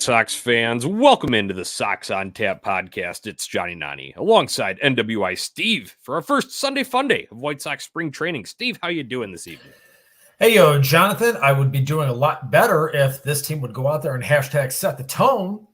Sox fans, welcome into the Sox on Tap podcast. It's Johnny Nani alongside NWI Steve for our first Sunday Funday of White Sox spring training. Steve, how you doing this evening? Hey, Jonathan, I would be doing a lot better if this team would go out there and hashtag set the tone.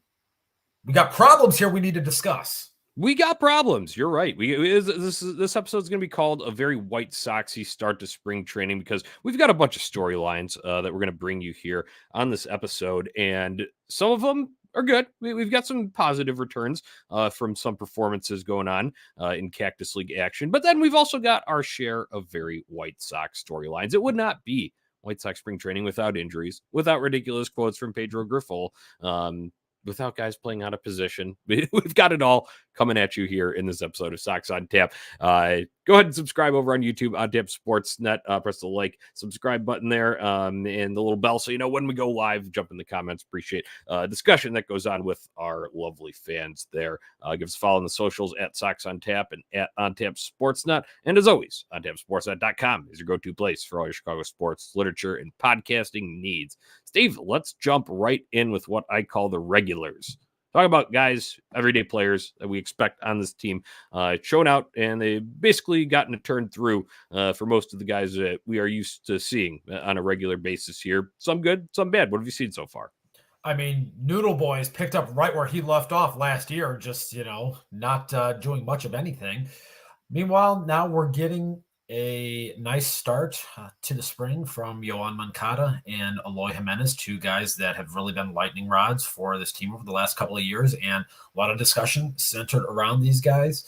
We got problems here we need to discuss. We got problems. You're right. This episode is going to be called a very White Soxy start to spring training because we've got a bunch of storylines that we're going to bring you here on this episode, and some of them are good. We've got some positive returns from some performances going on in Cactus League action, but then we've also got our share of very White Sox storylines. It would not be White Sox spring training without injuries, without ridiculous quotes from Pedro Grifol, without guys playing out of position. We've got it all coming at you here in this episode of Sox on Tap. Go ahead and subscribe over on YouTube on Tap Sportsnet. Press the like, subscribe button there, and the little bell so you know when we go live. Jump in the comments. Appreciate discussion that goes on with our lovely fans there. Give us a follow on the socials at Sox on Tap and at On Tap Sportsnet. And as always, OnTapSportsNet.com is your go-to place for all your Chicago sports, literature, and podcasting needs. Steve, let's jump right in with what I call the regulars. Talk about guys, everyday players that we expect on this team showing out, and they've basically gotten a turn through for most of the guys that we are used to seeing on a regular basis here. Some good, some bad. What have you seen so far? I mean, Noodle Boy's picked up right where he left off last year, just, not doing much of anything. Meanwhile, now we're getting a nice start to the spring from Yoan Moncada and Eloy Jimenez, two guys that have really been lightning rods for this team over the last couple of years, and a lot of discussion centered around these guys.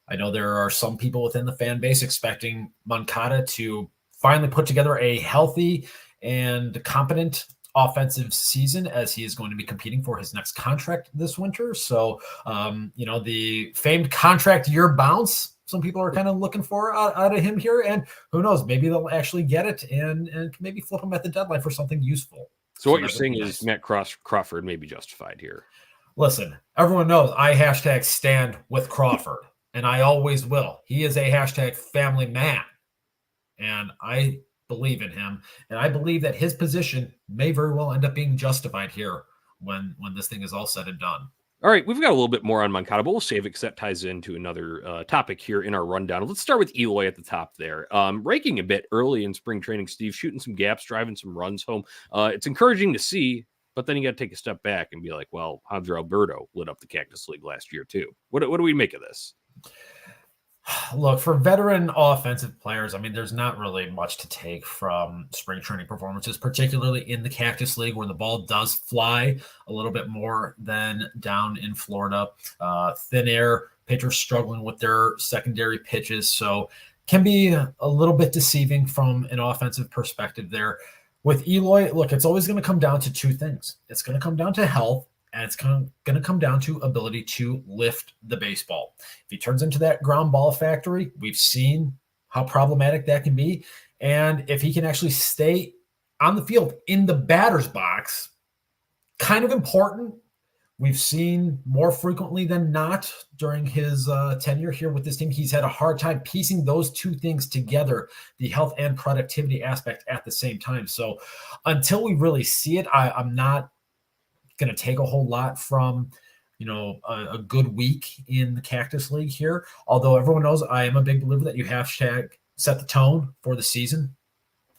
I know there are some people within the fan base expecting Moncada to finally put together a healthy and competent offensive season as he is going to be competing for his next contract this winter. So, the famed contract year bounce, some people are kind of looking for out of him here, and who knows, maybe they'll actually get it and maybe flip him at the deadline for something useful. So what you're saying is Matt Crawford may be justified here. Listen, everyone knows I hashtag stand with Crawford, and I always will. He is a hashtag family man, and I believe in him, and I believe that his position may very well end up being justified here when this thing is all said and done. All right, we've got a little bit more on Moncada, but we'll save it because that ties into another topic here in our rundown. Let's start with Eloy at the top there. Raking a bit early in spring training, Steve, shooting some gaps, driving some runs home. It's encouraging to see, but then you got to take a step back and be like, well, Hanser Alberto lit up the Cactus League last year too. What do we make of this? Look, for veteran offensive players, I mean, there's not really much to take from spring training performances, particularly in the Cactus League where the ball does fly a little bit more than down in Florida. Thin air, pitchers struggling with their secondary pitches, so can be a little bit deceiving from an offensive perspective there. With Eloy, look, it's always going to come down to two things. It's going to come down to health, and it's going to come down to ability to lift the baseball. If he turns into that ground ball factory, we've seen how problematic that can be. And if he can actually stay on the field in the batter's box, kind of important. We've seen more frequently than not during his tenure here with this team, he's had a hard time piecing those two things together, the health and productivity aspect at the same time. So until we really see it, I'm not going to take a whole lot from a good week in the Cactus League here, although everyone knows I am a big believer that you hashtag set the tone for the season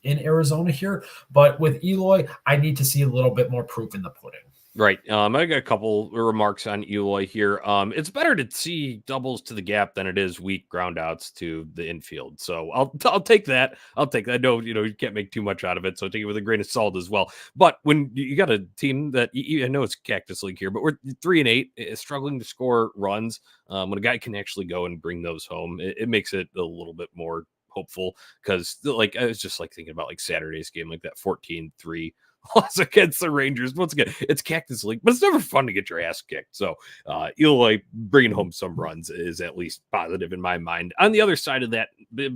in Arizona here. But with Eloy, I need to see a little bit more proof in the pudding. Right. I got a couple remarks on Eloy here. It's better to see doubles to the gap than it is weak ground outs to the infield. So I'll take that. I'll take that. I know, you can't make too much out of it, so take it with a grain of salt as well. But when you got a team that I know it's Cactus League here, but we're 3-8, struggling to score runs. When a guy can actually go and bring those home, it makes it a little bit more hopeful because I was just thinking about Saturday's game, that 14-3 loss against the Rangers. Once again, it's Cactus League, but it's never fun to get your ass kicked. So Eloy bringing home some runs is at least positive in my mind. On the other side of that,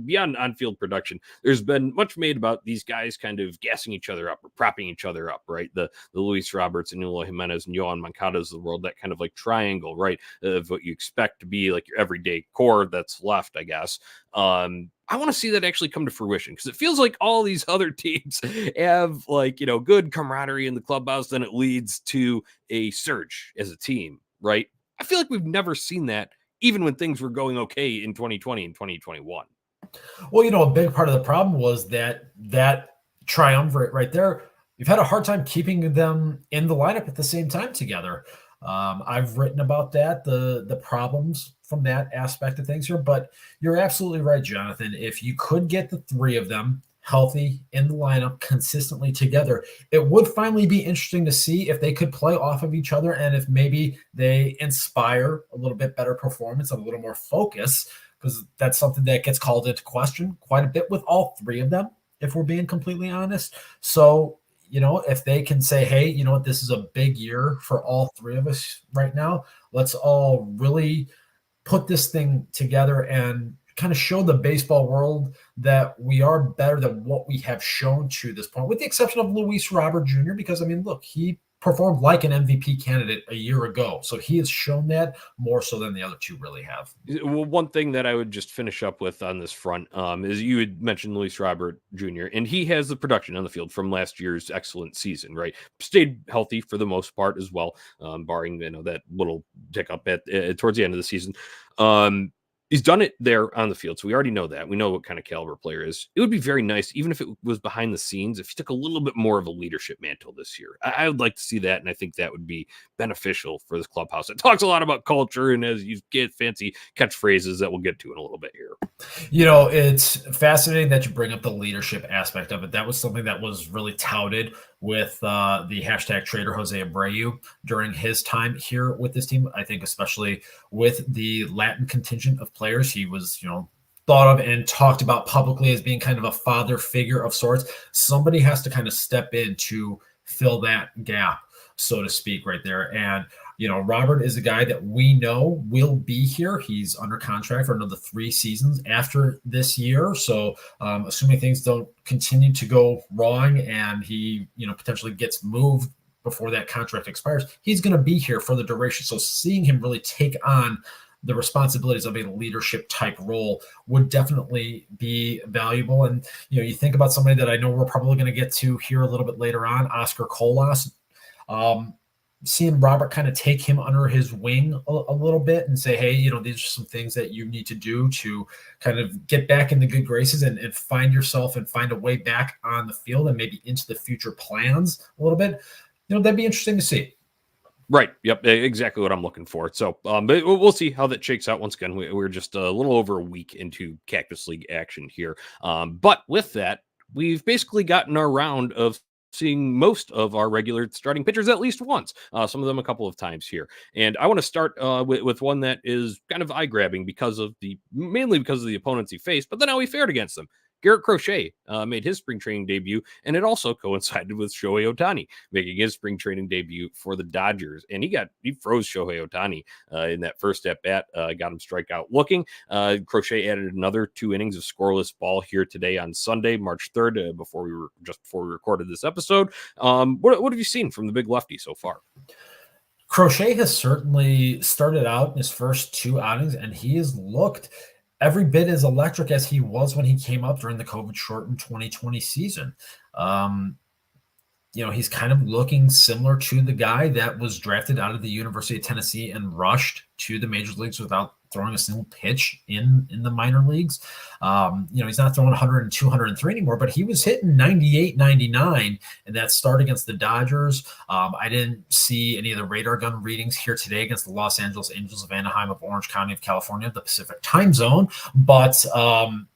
beyond on-field production, there's been much made about these guys kind of gassing each other up or propping each other up, right? The Luis Roberts and Eloy Jimenez and Yoan Moncadas of the world, that kind of triangle, right, of what you expect to be your everyday core that's left, I guess. I want to see that actually come to fruition, because it feels like all these other teams have, like, good camaraderie in the clubhouse. Then it leads to a surge as a team, right? I feel like we've never seen that, even when things were going okay in 2020 and 2021. Well, a big part of the problem was that triumvirate right there. You've had a hard time keeping them in the lineup at the same time together. I've written about that, the problems from that aspect of things here, but you're absolutely right, Jonathan. If you could get the three of them healthy in the lineup consistently together, it would finally be interesting to see if they could play off of each other, and if maybe they inspire a little bit better performance and a little more focus, because that's something that gets called into question quite a bit with all three of them, if we're being completely honest. So, if they can say, hey, you know what, this is a big year for all three of us right now. Let's all really put this thing together and kind of show the baseball world that we are better than what we have shown to this point, with the exception of Luis Robert Jr., because, look, he performed like an MVP candidate a year ago. So he has shown that more so than the other two really have. Well, one thing that I would just finish up with on this front is, you had mentioned Luis Robert Jr., and he has the production on the field from last year's excellent season, right? Stayed healthy for the most part as well, barring, that little tick up at towards the end of the season. He's done it there on the field, so we already know that. We know what kind of caliber player is. It would be very nice, even if it was behind the scenes, if he took a little bit more of a leadership mantle this year. I would like to see that, and I think that would be beneficial for this clubhouse. It talks a lot about culture, and as you get fancy catchphrases that we'll get to in a little bit here. It's fascinating that you bring up the leadership aspect of it. That was something that was really touted with the hashtag Trader Jose Abreu during his time here with this team. I think especially with the Latin contingent of players, he was, thought of and talked about publicly as being kind of a father figure of sorts. Somebody has to kind of step in to fill that gap, so to speak, right there. And Robert is a guy that we know will be here. He's under contract for another 3 seasons after this year. So assuming things don't continue to go wrong and he, potentially gets moved before that contract expires, he's going to be here for the duration. So seeing him really take on the responsibilities of a leadership type role would definitely be valuable. And, you think about somebody that I know we're probably going to get to here a little bit later on, Oscar Colas. Seeing Robert kind of take him under his wing a little bit and say, hey, these are some things that you need to do to kind of get back in the good graces and find yourself and find a way back on the field and maybe into the future plans a little bit. That'd be interesting to see. Right. Yep. Exactly what I'm looking for. So, but we'll see how that shakes out. Once again, we're just a little over a week into Cactus League action here. But with that, we've basically gotten our round of seeing most of our regular starting pitchers at least once, some of them a couple of times here. And I want to start with one that is kind of eye-grabbing mainly because of the opponents he faced, but then how he fared against them. Garrett Crochet made his spring training debut, and it also coincided with Shohei Ohtani making his spring training debut for the Dodgers. And he froze Shohei Ohtani in that first at bat, got him strikeout looking. Crochet added another 2 innings of scoreless ball here today on Sunday, March 3rd, before we recorded this episode. What have you seen from the big lefty so far? Crochet has certainly started out in his first 2 outings, and he has looked every bit as electric as he was when he came up during the COVID-shortened 2020 season. He's kind of looking similar to the guy that was drafted out of the University of Tennessee and rushed to the major leagues without throwing a single pitch in the minor leagues. He's not throwing 100 and 203 anymore, but he was hitting 98, 99 in that start against the Dodgers. I didn't see any of the radar gun readings here today against the Los Angeles Angels of Anaheim of Orange County of California, the Pacific time zone. But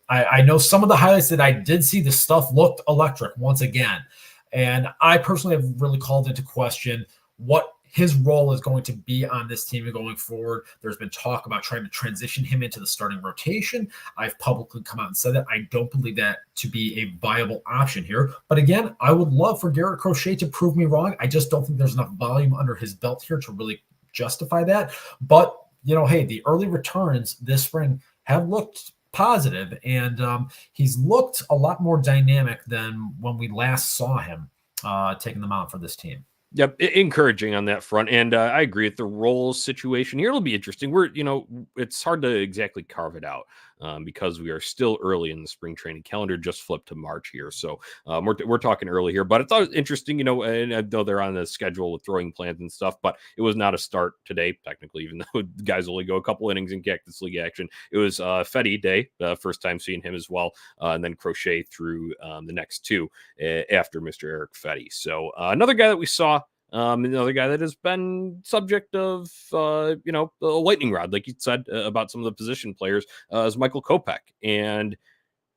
I know some of the highlights that I did see, the stuff looked electric once again. And I personally have really called into question what his role is going to be on this team going forward. There's been talk about trying to transition him into the starting rotation. I've publicly come out and said that I don't believe that to be a viable option here. But again, I would love for Garrett Crochet to prove me wrong. I just don't think there's enough volume under his belt here to really justify that. But, hey, the early returns this spring have looked positive, and he's looked a lot more dynamic than when we last saw him taking the mound for this team. Yep, encouraging on that front, and I agree with the roles situation here. It'll be interesting. It's hard to exactly carve it out because we are still early in the spring training calendar. Just flipped to March here, so we're talking early here. But it's always interesting, and I know they're on the schedule with throwing plans and stuff, but it was not a start today, technically, even though guys only go a couple innings in Cactus League action. It was Fetty Day, first time seeing him as well, and then Crochet through the next two after Mr. Eric Fetty. So another guy that we saw. Another guy that has been subject of, a lightning rod, like you said about some of the position players, is Michael Kopech. And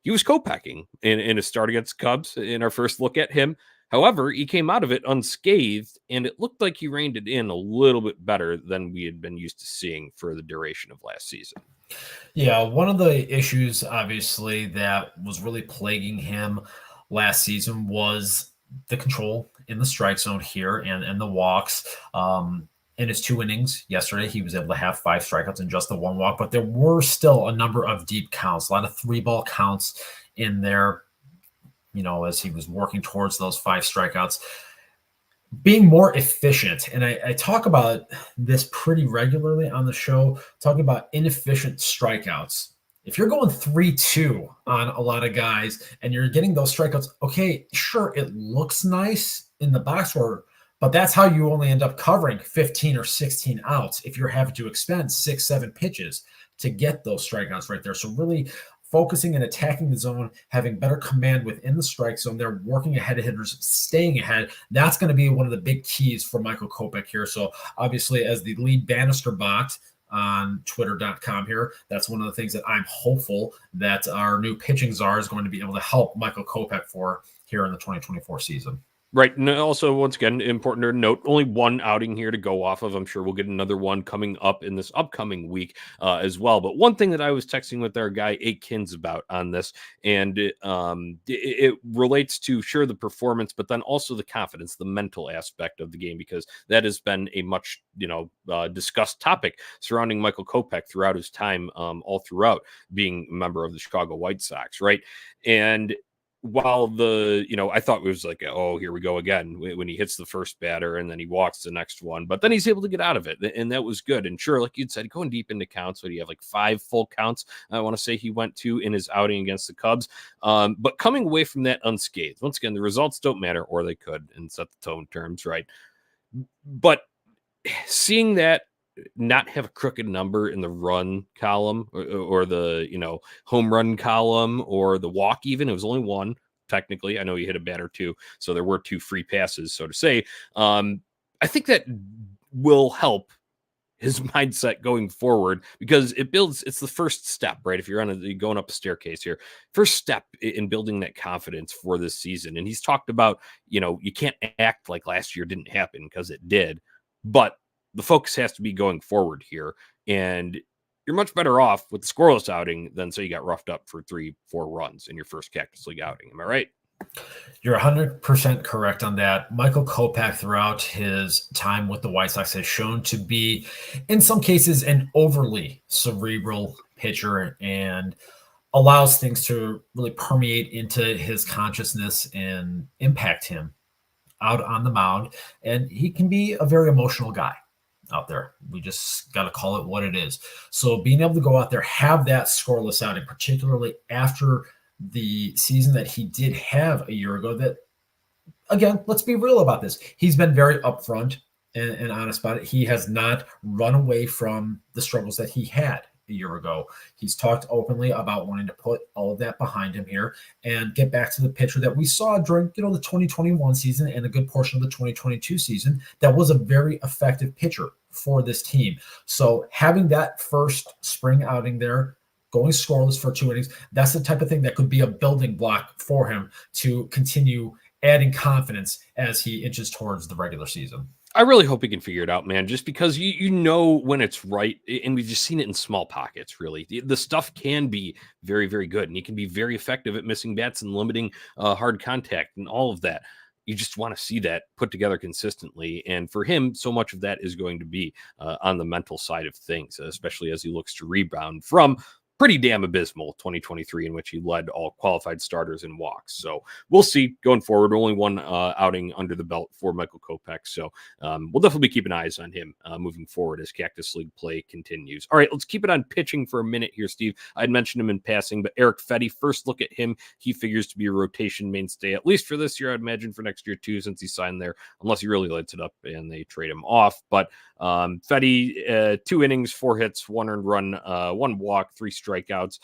he was Kopeching in a start against Cubs in our first look at him. However, he came out of it unscathed, and it looked like he reined it in a little bit better than we had been used to seeing for the duration of last season. Yeah, one of the issues, obviously, that was really plaguing him last season was the control in the strike zone here and the walks. In his 2 innings yesterday, he was able to have 5 strikeouts and just the 1 walk, but there were still a number of deep counts, a lot of 3-ball counts in there, as he was working towards those 5 strikeouts. Being more efficient, and I talk about this pretty regularly on the show, talking about inefficient strikeouts. If you're going 3-2 on a lot of guys and you're getting those strikeouts, okay, sure, it looks nice in the box score, but that's how you only end up covering 15 or 16 outs if you're having to expend 6-7 pitches to get those strikeouts right there. So really focusing and attacking the zone, having better command within the strike zone, they're working ahead of hitters, staying ahead. That's going to be one of the big keys for Michael Kopech here. So obviously, as the lead Bannister bot on twitter.com here, that's one of the things that I'm hopeful that our new pitching czar is going to be able to help Michael Kopech for here in the 2024 season. Right. And also, once again, important to note, only 1 outing here to go off of. I'm sure we'll get another one coming up in this upcoming week as well. But one thing that I was texting with our guy, Aikins, about on this, and it relates to, sure, the performance, but then also the confidence, the mental aspect of the game, because that has been a much, discussed topic surrounding Michael Kopech throughout his time, all throughout being a member of the Chicago White Sox. Right. And while I thought it was like, oh, here we go again when he hits the first batter and then he walks the next one, but then he's able to get out of it. And that was good. And sure, like you'd said, going deep into counts, so you have like 5 full counts, I want to say he went to in his outing against the Cubs. But coming away from that unscathed, once again, the results don't matter, or they could, and set the tone terms, right? But seeing that not have a crooked number in the run column or the home run column or the walk, even it was only 1 technically. I know he hit a batter too, so there were 2 free passes, so to say. I think that will help his mindset going forward, because it's the first step, right? If you're going up a staircase here, first step in building that confidence for this season. And he's talked about, you can't act like last year didn't happen, because it did, but the focus has to be going forward here. And you're much better off with the scoreless outing than say you got roughed up for 3-4 runs in your first Cactus League outing. Am I right? You're 100% correct on that. Michael Kopech, throughout his time with the White Sox, has shown to be, in some cases, an overly cerebral pitcher and allows things to really permeate into his consciousness and impact him out on the mound. And he can be a very emotional guy out there. We just got to call it what it is. So being able to go out there, have that scoreless outing, particularly after the season that he did have a year ago, that, again, let's be real about this. He's been very upfront and honest about it. He has not run away from the struggles that he had a year ago. He's talked openly about wanting to put all of that behind him here and get back to the pitcher that we saw during, the 2021 season and a good portion of the 2022 season that was a very effective pitcher for this team. So having that first spring outing there, going scoreless for 2 innings, that's the type of thing that could be a building block for him to continue adding confidence as he inches towards the regular season. I really hope he can figure it out, man, just because you know when it's right, and we've just seen it in small pockets, really. The stuff can be very, very good, and he can be very effective at missing bats and limiting hard contact and all of that. You just want to see that put together consistently. And for him, so much of that is going to be on the mental side of things, especially as he looks to rebound from pretty damn abysmal 2023, in which he led all qualified starters in walks. So we'll see going forward. Only one outing under the belt for Michael Kopech. So we'll definitely be keeping eyes on him moving forward as Cactus League play continues. All right, let's keep it on pitching for a minute here, Steve. I'd mentioned him in passing, but Eric Fetty, first look at him. He figures to be a rotation mainstay, at least for this year, I'd imagine for next year too, since he signed there, unless he really lights it up and they trade him off. But Fetty, 2 innings, 4 hits, 1 earned run, 1 walk, 3 strikeouts.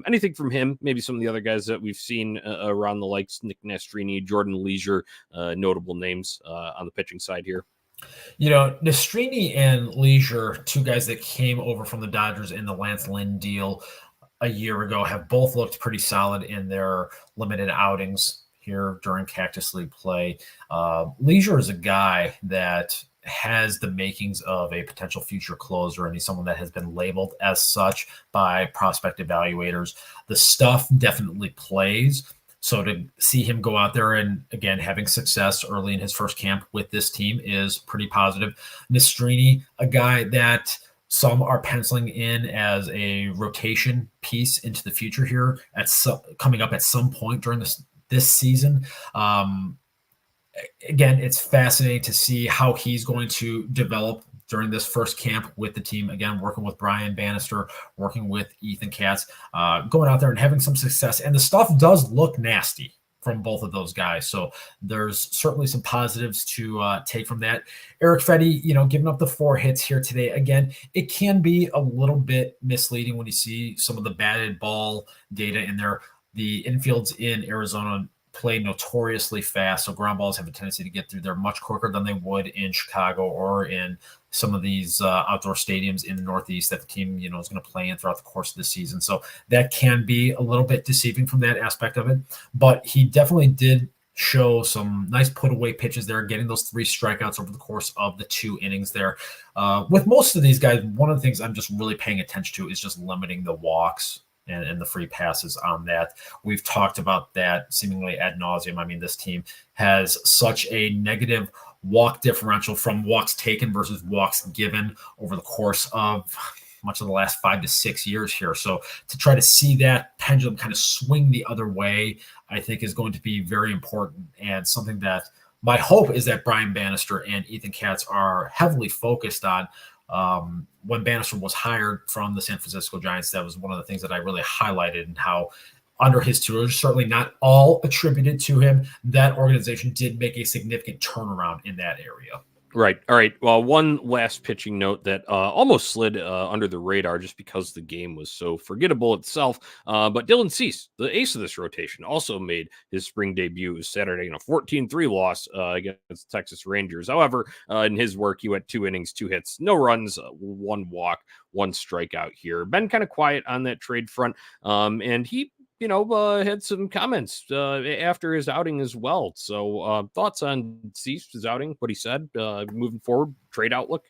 Anything from him? Maybe some of the other guys that we've seen around the likes, Nick Nastrini, Jordan Leisure, notable names on the pitching side here. Nastrini and Leisure, 2 guys that came over from the Dodgers in the Lance Lynn deal a year ago, have both looked pretty solid in their limited outings here during Cactus League play. Leisure is a guy that has the makings of a potential future closer, and he's someone that has been labeled as such by prospect evaluators. The stuff definitely plays. So to see him go out there and, again, having success early in his first camp with this team is pretty positive. Nastrini, a guy that some are penciling in as a rotation piece into the future here coming up at some point during this season. Again, it's fascinating to see how he's going to develop during this first camp with the team. Again, working with Brian Bannister, working with Ethan Katz, going out there and having some success. And the stuff does look nasty from both of those guys. So there's certainly some positives to take from that. Eric Fetty, giving up the 4 hits here today. Again, it can be a little bit misleading when you see some of the batted ball data in there. The infields in Arizona play notoriously fast, so ground balls have a tendency to get through there much quicker than they would in Chicago or in some of these outdoor stadiums in the Northeast that the team, is going to play in throughout the course of the season. So that can be a little bit deceiving from that aspect of it. But he definitely did show some nice put-away pitches there, getting those 3 strikeouts over the course of the 2 innings there. With most of these guys, one of the things I'm just really paying attention to is just limiting the walks and the free passes on that. We've talked about that seemingly ad nauseum. I mean, this team has such a negative walk differential from walks taken versus walks given over the course of much of the last 5 to 6 years here. So to try to see that pendulum kind of swing the other way, I think is going to be very important, and something that my hope is that Brian Bannister and Ethan Katz are heavily focused on. When Bannister was hired from the San Francisco Giants, that was one of the things that I really highlighted, and how under his tutelage, certainly not all attributed to him, that organization did make a significant turnaround in that area. Right. All right. Well, one last pitching note that almost slid under the radar just because the game was so forgettable itself. But Dylan Cease, the ace of this rotation, also made his spring debut Saturday in a 14-3 loss against the Texas Rangers. However, in his work, he went 2 innings, 2 hits, no runs, 1 walk, 1 strikeout here. Been kind of quiet on that trade front. And he had some comments after his outing as well. So thoughts on Cease's outing, what he said, moving forward, trade outlook?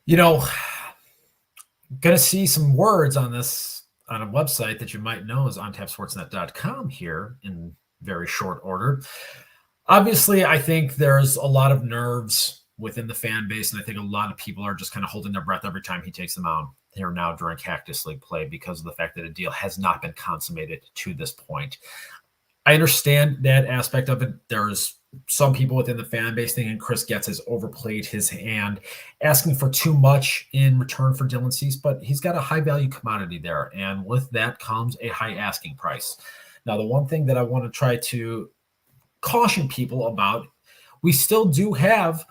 Going to see some words on this on a website that you might know is ontapsportsnet.com here in very short order. Obviously, I think there's a lot of nerves within the fan base, and I think a lot of people are just kind of holding their breath every time he takes them out here now during Cactus League play, because of the fact that a deal has not been consummated to this point. I understand that aspect of it. There's some people within the fan base thinking Chris Getz has overplayed his hand, asking for too much in return for Dylan Cease, but he's got a high value commodity there, and with that comes a high asking price. Now, the one thing that I want to try to caution people about, we still do have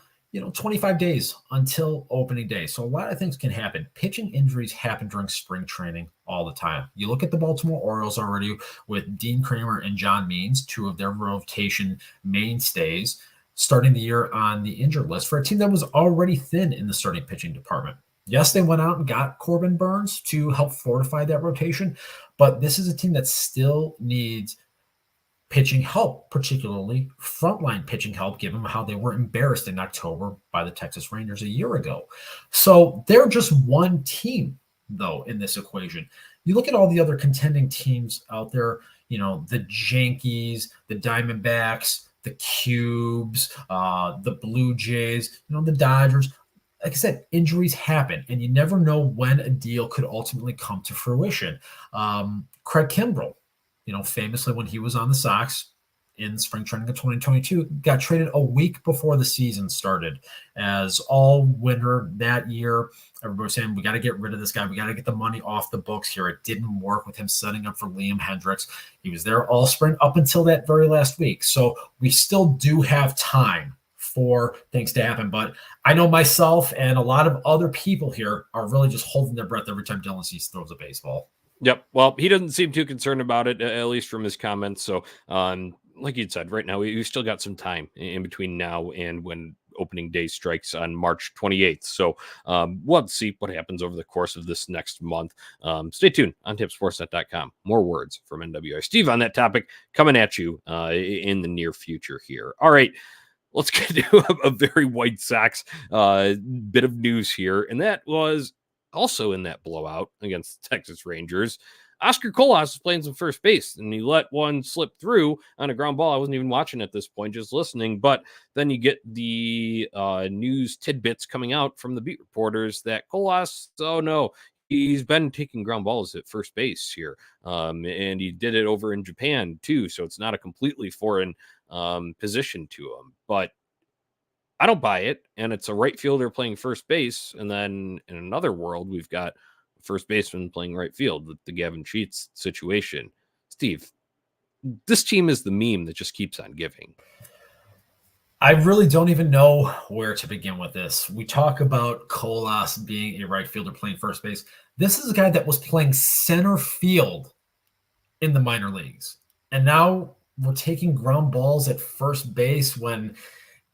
25 days until opening day. So a lot of things can happen. Pitching injuries happen during spring training all the time. You look at the Baltimore Orioles already with Dean Kramer and John Means, 2 of their rotation mainstays, starting the year on the injured list for a team that was already thin in the starting pitching department. Yes, they went out and got Corbin Burns to help fortify that rotation, but this is a team that still needs pitching help, particularly frontline pitching help, given how they were embarrassed in October by the Texas Rangers a year ago. So they're just one team, though, in this equation. You look at all the other contending teams out there, the Yankees, the Diamondbacks, the Cubes, the Blue Jays, the Dodgers. like I said, injuries happen, and you never know when a deal could ultimately come to fruition. Craig Kimbrell, famously when he was on the Sox in spring training of 2022, got traded a week before the season started. As all winter that year, everybody was saying, we got to get rid of this guy. We got to get the money off the books here. It didn't work with him setting up for Liam Hendriks. He was there all spring up until that very last week. So we still do have time for things to happen. But I know myself and a lot of other people here are really just holding their breath every time Dylan Cease throws a baseball. Yep. Well, he doesn't seem too concerned about it, at least from his comments. So, like you'd said, right now we've still got some time in between now and when opening day strikes on March 28th. So we'll have to see what happens over the course of this next month. Stay tuned on tipsportsnet.com. More words from NWI Steve on that topic coming at you in the near future here. All right. Let's get to a very White Sox bit of news here. And that was also in that blowout against the Texas Rangers. Oscar Colas was playing some first base, and he let one slip through on a ground ball. I wasn't even watching at this point, just listening. But then you get the news tidbits coming out from the beat reporters that Colas, oh no, he's been taking ground balls at first base here. And he did it over in Japan too. So it's not a completely foreign position to him. But I don't buy it. And it's a right fielder playing first base. And then in another world, we've got first baseman playing right field with the Gavin Sheets situation. Steve, this team is the meme that just keeps on giving. I really don't even know where to begin with this. We talk about Colas being a right fielder playing first base. This is a guy that was playing center field in the minor leagues. And now we're taking ground balls at first base when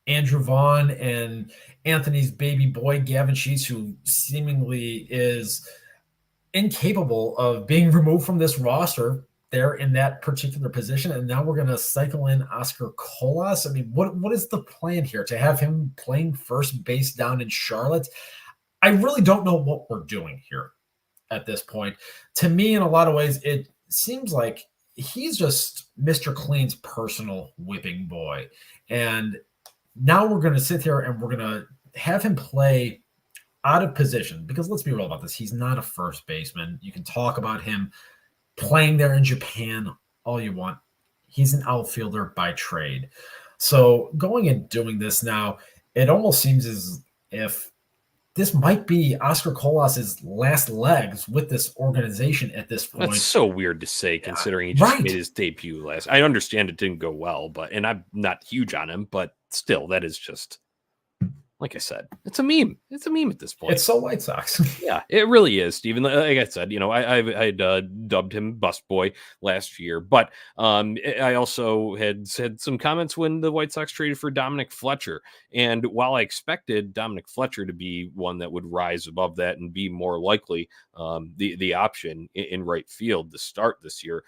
Andrew Vaughn and Anthony's baby boy, Gavin Sheets, who seemingly is incapable of being removed from this roster, they're in that particular position. And now we're going to cycle in Oscar Colas. I mean, what is the plan here to have him playing first base down in Charlotte? I really don't know what we're doing here at this point. To me, in a lot of ways, it seems like he's just Mr. Clean's personal whipping boy. And now we're going to sit here and we're going to have him play out of position, because let's be real about this. He's not a first baseman. You can talk about him playing there in Japan all you want. He's an outfielder by trade. So going and doing this now, it almost seems as if this might be Oscar Colas's last legs with this organization at this point. That's so weird to say, considering he just made his debut last. I understand it didn't go well, and I'm not huge on him, but still, that is just, like I said, it's a meme. It's a meme at this point. It's so White Sox. Yeah, it really is, Steven. Like I said, I dubbed him Bust Boy last year, but I also had said some comments when the White Sox traded for Dominic Fletcher. And while I expected Dominic Fletcher to be one that would rise above that and be more likely the option in right field to start this year,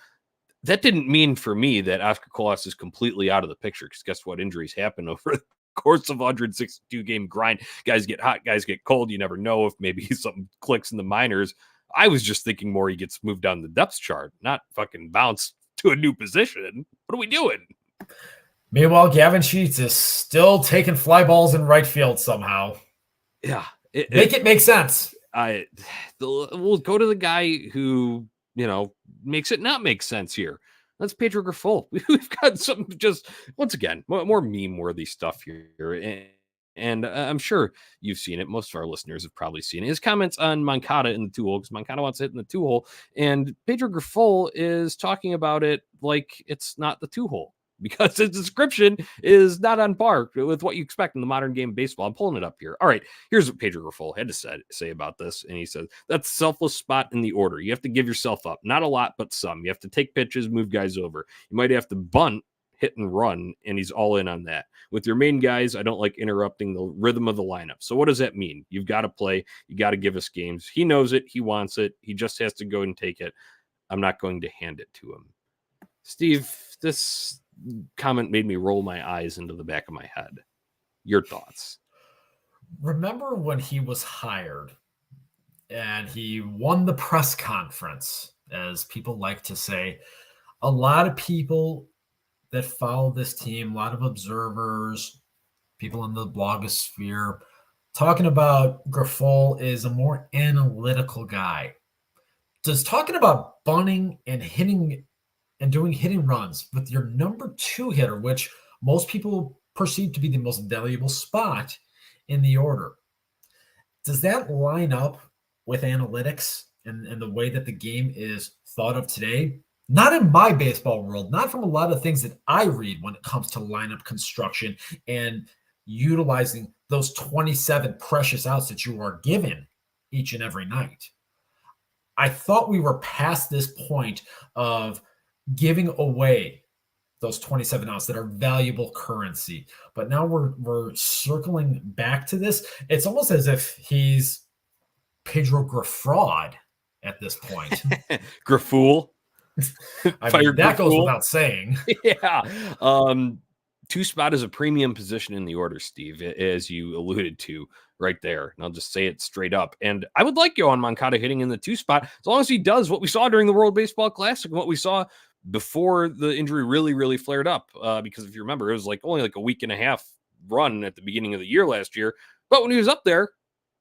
that didn't mean for me that Oscar Colas is completely out of the picture, because guess what? Injuries happen over the course of 162 game grind. Guys get hot, guys get cold. You never know if maybe something clicks in the minors. I was just thinking more he gets moved down the depth chart, not fucking bounced to a new position. What are we doing? Meanwhile, Gavin Sheets is still taking fly balls in right field somehow. Yeah. Make it make sense. We'll go to the guy who, makes it not make sense here. That's Pedro Grifol. We've got some just, once again, more meme-worthy stuff here. And I'm sure you've seen it. Most of our listeners have probably seen it. His comments on Moncada in the two-hole, because Moncada wants to hit in the two-hole. And Pedro Grifol is talking about it like it's not the two-hole, because his description is not on par with what you expect in the modern game of baseball. I'm pulling it up here. All right, here's what Pedro Grifol had to say about this. And he says, that's selfless spot in the order. You have to give yourself up. Not a lot, but some. You have to take pitches, move guys over. You might have to bunt, hit and run, and he's all in on that. With your main guys, I don't like interrupting the rhythm of the lineup. So what does that mean? You've got to play. You got to give us games. He knows it. He wants it. He just has to go and take it. I'm not going to hand it to him. Steve, this comment made me roll my eyes into the back of my head. Your thoughts? Remember when he was hired and he won the press conference, as people like to say? A lot of people that follow this team, a lot of observers, people in the blogosphere, talking about Grifol is a more analytical guy. Does talking about bunting and hitting and doing hitting runs with your number 2 hitter, which most people perceive to be the most valuable spot in the order, does that line up with analytics and the way that the game is thought of today? Not in my baseball world, not from a lot of things that I read when it comes to lineup construction and utilizing those 27 precious outs that you are given each and every night. I thought we were past this point of giving away those 27 outs that are valuable currency. But now we're circling back to this. It's almost as if he's Pedro Grifol at this point. Grifol. I mean, that goes without saying. Yeah. 2 spot is a premium position in the order, Steve, as you alluded to right there. And I'll just say it straight up. And I would like Yoan Moncada hitting in the 2 spot as long as he does what we saw during the World Baseball Classic and what we saw before the injury really flared up. Because if you remember, it was only a week and a half run at the beginning of the year last year. But when he was up there,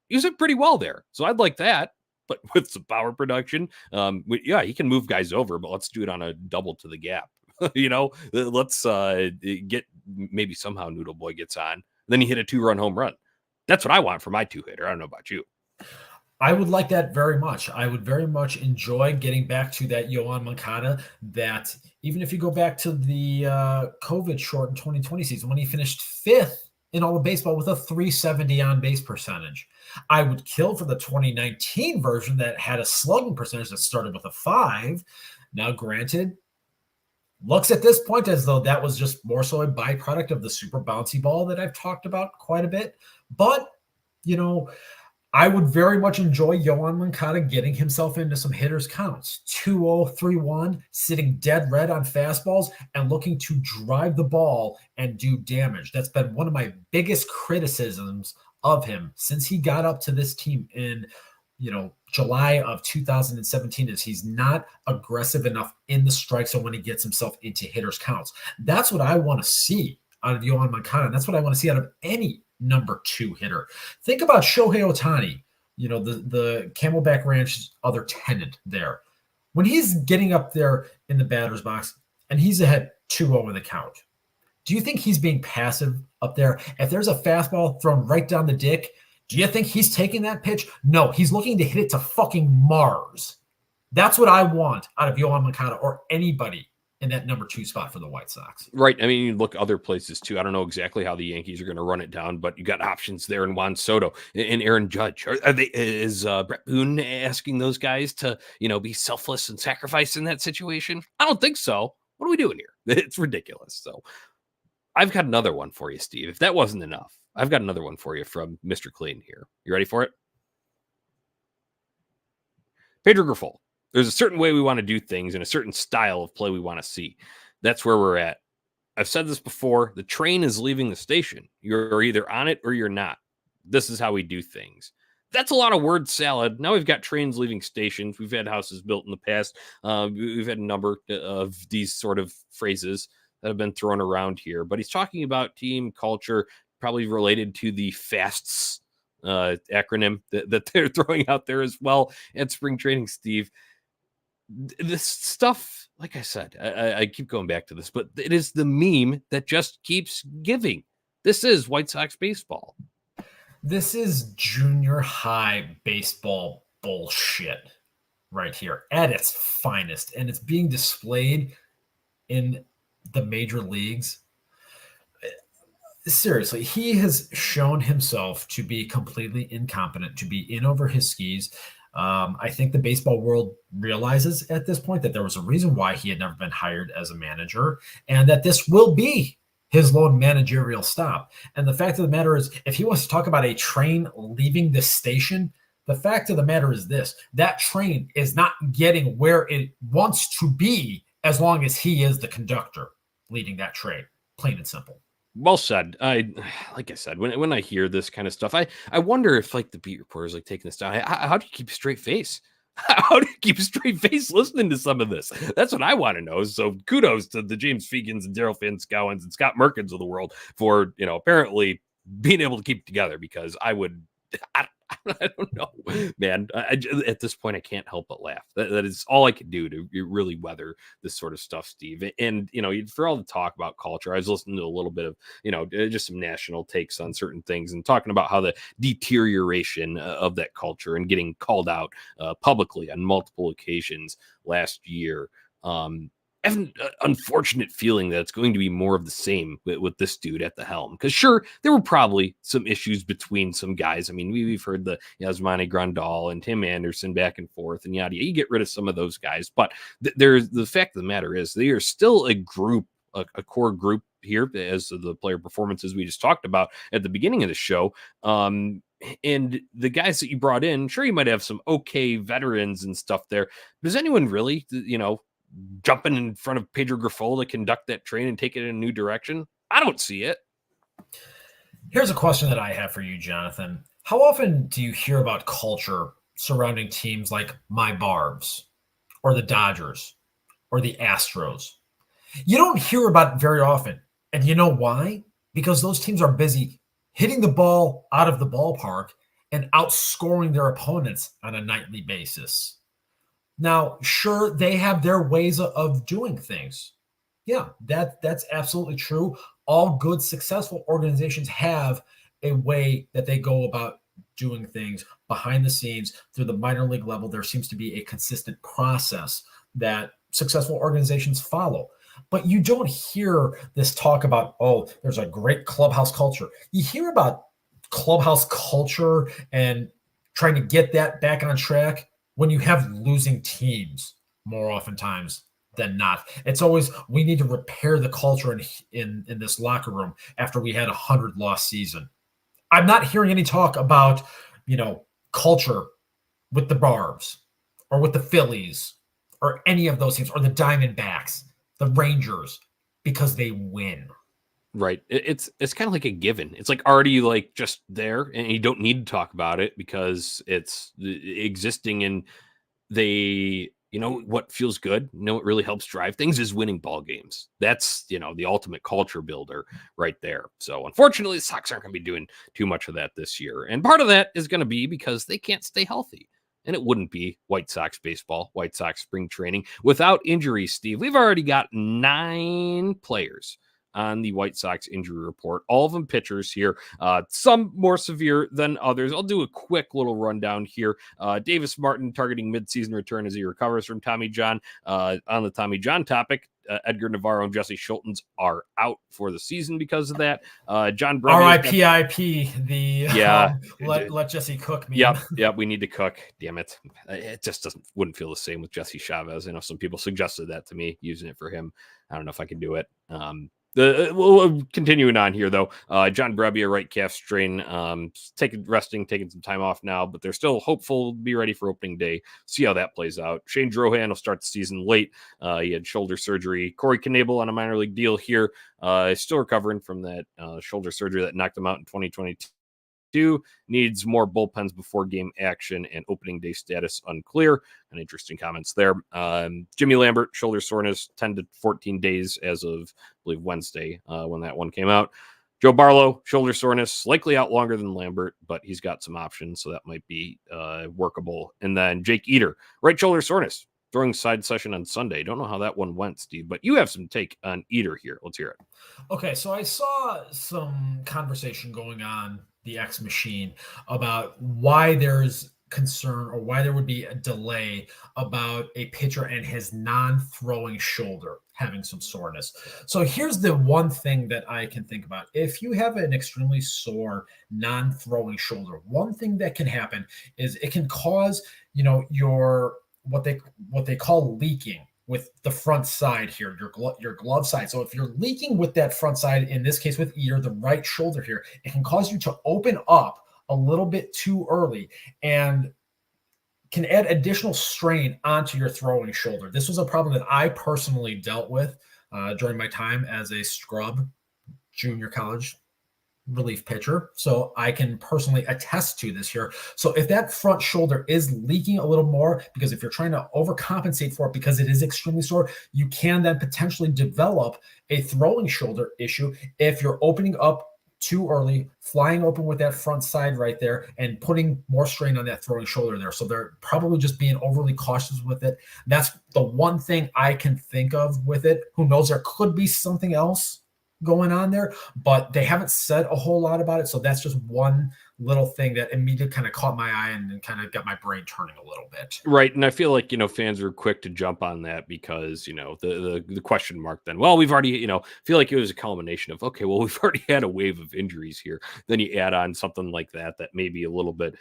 he was pretty well there. So I'd like that. But with some power production, yeah, he can move guys over, but let's do it on a double to the gap. Let's get maybe somehow Noodle Boy gets on. Then he hit a 2-run home run. That's what I want for my 2-hitter. I don't know about you. I would like that very much. I would very much enjoy getting back to that Yoan Moncada that even if you go back to the COVID short in 2020 season when he finished 5th in all of baseball with a 370 on base percentage. I would kill for the 2019 version that had a slugging percentage that started with a 5. Now, granted, looks at this point as though that was just more so a byproduct of the super bouncy ball that I've talked about quite a bit. But, I would very much enjoy Yoan Moncada getting himself into some hitters counts. 2-0, 3-1, sitting dead red on fastballs and looking to drive the ball and do damage. That's been one of my biggest criticisms of him since he got up to this team in, July of 2017 is he's not aggressive enough in the strike zone when he gets himself into hitters counts. That's what I want to see out of Yoan Moncada. And that's what I want to see out of any number 2 hitter. Think about Shohei Ohtani, the Camelback Ranch's other tenant there. When he's getting up there in the batter's box and he's ahead 2-0 in the count, do you think he's being passive up there? If there's a fastball thrown right down the dick, do you think he's taking that pitch? No, he's looking to hit it to fucking Mars. That's what I want out of Yoan Moncada or anybody in that number 2 spot for the White Sox. Right. I mean, you look other places too. I don't know exactly how the Yankees are going to run it down, but you got options there in Juan Soto and Aaron Judge. Is Brett Boone asking those guys to, be selfless and sacrifice in that situation? I don't think so. What are we doing here? It's ridiculous. So I've got another one for you, Steve. If that wasn't enough, I've got another one for you from Mr. Clean here. You ready for it? Pedro Grifol. There's a certain way we want to do things and a certain style of play we want to see. That's where we're at. I've said this before. The train is leaving the station. You're either on it or you're not. This is how we do things. That's a lot of word salad. Now we've got trains leaving stations. We've had houses built in the past. We've had a number of these sort of phrases that have been thrown around here. But he's talking about team culture, probably related to the FASTS acronym that they're throwing out there as well at spring training, Steve. This stuff, like I said, I keep going back to this, but it is the meme that just keeps giving. This is White Sox baseball. This is junior high baseball bullshit right here at its finest, and it's being displayed in the major leagues. Seriously, he has shown himself to be completely incompetent, to be in over his skis. I think the baseball world realizes at this point that there was a reason why he had never been hired as a manager and that this will be his lone managerial stop. And the fact of the matter is, if he wants to talk about a train leaving the station, the fact of the matter is this: that train is not getting where it wants to be as long as he is the conductor leading that train, plain and simple. Well said. Like I said, when I hear this kind of stuff, I wonder if the beat reporters taking this down. How do you keep a straight face? How do you keep a straight face listening to some of this? That's what I want to know. So kudos to the James Fegans and Daryl Fanscowens and Scott Merkins of the world for apparently being able to keep it together, because I would, I don't know, man. At this point, I can't help but laugh. That is all I can do to really weather this sort of stuff, Steve. And, for all the talk about culture, I was listening to a little bit of, just some national takes on certain things and talking about how the deterioration of that culture and getting called out publicly on multiple occasions last year. I have an unfortunate feeling that it's going to be more of the same with this dude at the helm. Because sure, there were probably some issues between some guys. I mean, we've heard the Yasmani Grandal and Tim Anderson back and forth and yada. You get rid of some of those guys, but there's the fact of the matter is they are still a group, a core group here, as the player performances we just talked about at the beginning of the show. And the guys that you brought in, sure, you might have some okay veterans and stuff there. Does anyone really, jumping in front of Pedro Grifol to conduct that train and take it in a new direction? I don't see it. Here's a question that I have for you, Jonathan. How often do you hear about culture surrounding teams like my Barbs or the Dodgers or the Astros? You don't hear about it very often. And you know why? Because those teams are busy hitting the ball out of the ballpark and outscoring their opponents on a nightly basis. Now, sure, they have their ways of doing things. Yeah, that's absolutely true. All good, successful organizations have a way that they go about doing things behind the scenes through the minor league level. There seems to be a consistent process that successful organizations follow. But you don't hear this talk about, oh, there's a great clubhouse culture. You hear about clubhouse culture and trying to get that back on track when you have losing teams more oftentimes than not. It's always, we need to repair the culture in this locker room after we had a 100-loss season. I'm not hearing any talk about, culture with the Barbs or with the Phillies or any of those teams, or the Diamondbacks, the Rangers, because they win. Right. It's kind of like a given. It's like already like just there, and you don't need to talk about it because it's existing. And they, what feels good, what really helps drive things is winning ball games. That's, the ultimate culture builder right there. So unfortunately, the Sox aren't going to be doing too much of that this year. And part of that is going to be because they can't stay healthy. And it wouldn't be White Sox baseball, White Sox spring training without injuries, Steve. We've already got 9 players on the White Sox injury report, all of them pitchers here, some more severe than others. I'll do a quick little rundown here. Davis Martin targeting midseason return as he recovers from Tommy John. On the Tommy John topic, Edgar Navarro and Jesse Schultens are out for the season because of that. John Brevia. R.I.P.I.P. Let Jesse cook me. Yep. We need to cook. Damn it. It just wouldn't feel the same with Jesse Chavez. I know some people suggested that to me, using it for him. I don't know if I can do it. We'll continuing on here though. John Brebbia, right calf strain, taking some time off now, but they're still hopeful to be ready for opening day. See how that plays out. Shane Drohan will start the season late. He had shoulder surgery. Corey Knebel on a minor league deal here. Is still recovering from that shoulder surgery that knocked him out in 2022. Needs more bullpens before game action, and opening day status unclear. And interesting comments there. Jimmy Lambert, shoulder soreness, 10 to 14 days as of, I believe, Wednesday when that one came out. Joe Barlow, shoulder soreness, likely out longer than Lambert, but he's got some options, so that might be workable. And then Jake Eater, right shoulder soreness, throwing side session on Sunday. Don't know how that one went, Steve, but you have some take on Eater here. Let's hear it. Okay, so I saw some conversation going on the X machine about why there's concern or why there would be a delay about a pitcher and his non-throwing shoulder having some soreness. So here's the one thing that I can think about. If you have an extremely sore non-throwing shoulder, one thing that can happen is it can cause, your what they call leaking with the front side here, your glove side. So if you're leaking with that front side, in this case with Eater, the right shoulder here, it can cause you to open up a little bit too early and can add additional strain onto your throwing shoulder. This was a problem that I personally dealt with during my time as a scrub junior college relief pitcher. So I can personally attest to this here. So if that front shoulder is leaking a little more, because if you're trying to overcompensate for it because it is extremely sore, you can then potentially develop a throwing shoulder issue if you're opening up too early, flying open with that front side right there and putting more strain on that throwing shoulder there. So they're probably just being overly cautious with it. That's the one thing I can think of with it. Who knows? There could be something else going on there, but they haven't said a whole lot about it. So that's just one little thing that immediately kind of caught my eye and kind of got my brain turning a little bit. Right, and I feel like, fans are quick to jump on that because, the question mark then, well, we've already, feel like it was a culmination of, okay, well, we've already had a wave of injuries here. Then you add on something like that may be a little bit,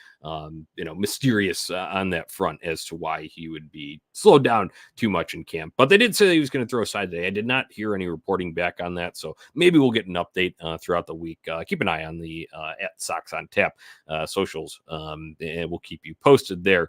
mysterious on that front as to why he would be slowed down too much in camp. But they did say he was going to throw aside today. I did not hear any reporting back on that, so maybe we'll get an update throughout the week. Keep an eye on the at Sox on Tap socials, and we'll keep you posted there